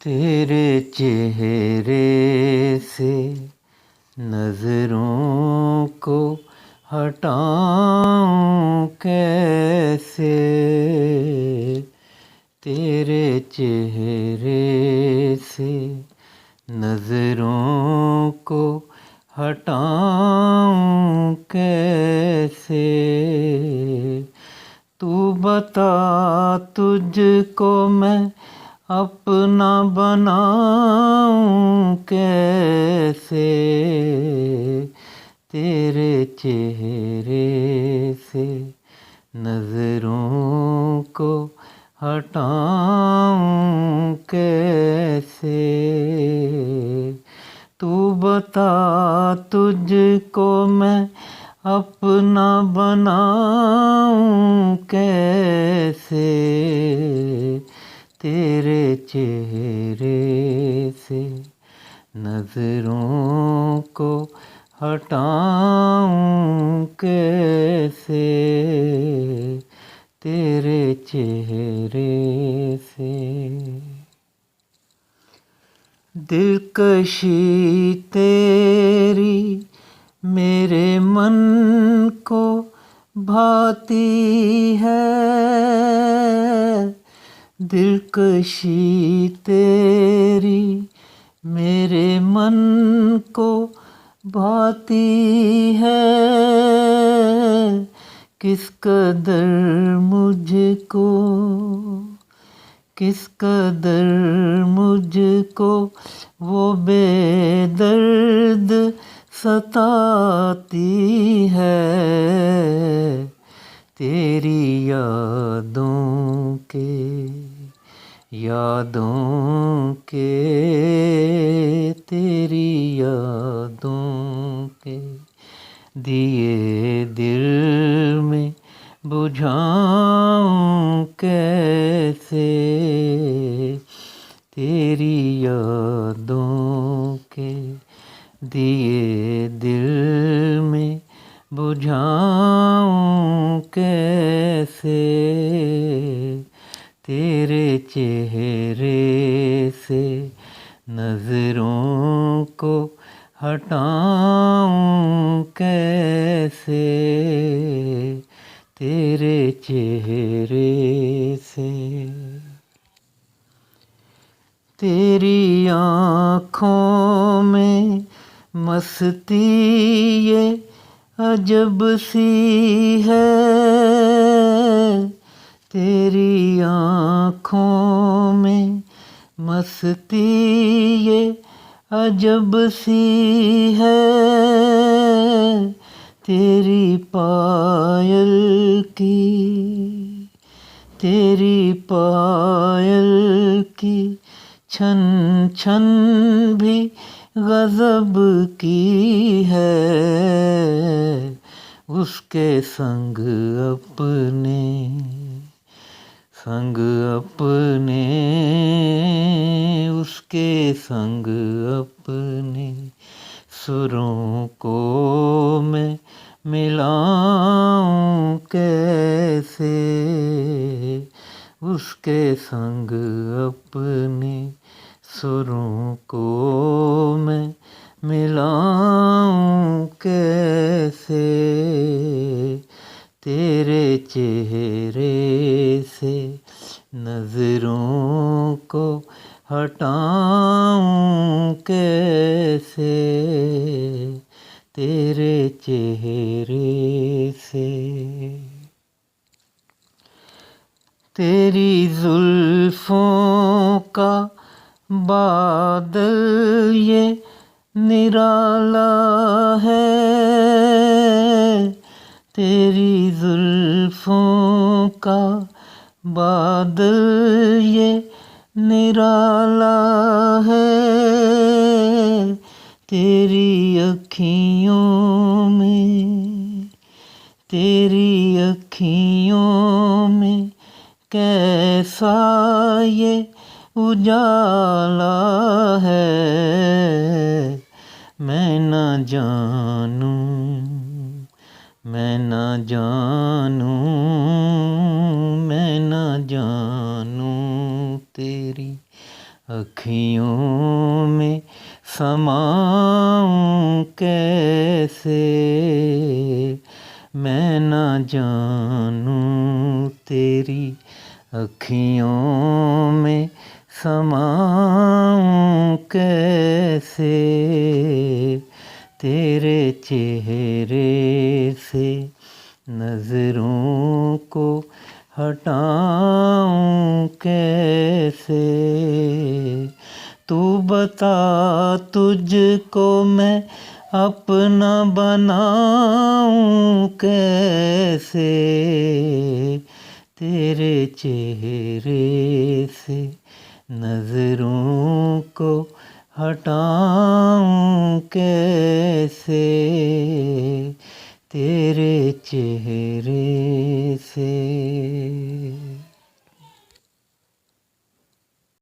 तेरे चेहरे से नजरों को हटाऊं कैसे। तेरे चेहरे से नजरों को हटाऊं कैसे। तू बता तुझको मैं अपना बनाऊं कैसे। तेरे चेहरे से नजरों को हटाऊं कैसे। तू बता तुझको मैं अपना बनाऊं कैसे। तेरे चेहरे से नजरों को हटाऊं कैसे। तेरे चेहरे से दिलकशी तेरी मेरे मन को भाती है। दिलकशी तेरी मेरे मन को भाती है। किस कदर मुझको किस कदर मुझको वो बेदर्द सताती है। तेरी यादों के तेरी यादों के दिए दिल में बुझाऊं कैसे। तेरी यादों के दिए दिल में बुझाऊं कैसे। तेरे चेहरे से नजरों को हटाऊं कैसे। तेरे चेहरे से तेरी आँखों में मस्ती ये अजब सी है। तेरी आँखों में मस्ती ये अजब सी है। तेरी पायल की छन छन भी गजब की है। उसके संग अपने उसके संग अपने सुरों को मैं मिलाऊं कैसे। उसके संग अपने सुरों को मैं मिलाऊं कैसे। तेरे चेहरे से नजरों को हटाऊं कैसे। तेरे चेहरे से तेरी जुल्फों का बादल ये निराला है। तेरी जुल्फों का बादल ये निराला है। तेरी अखियों में कैसा ये उजाला है। मैं न जानूं तेरी अखियों में समाऊं कैसे, मैं ना जानूं तेरी अखियों में समाऊं कैसे, तेरे चेहरे से नजरों को हटाऊं कैसे। तू बता तुझको मैं अपना बनाऊं कैसे, तेरे चेहरे से नजरों को हटाऊं कैसे, तेरे चेहरे से।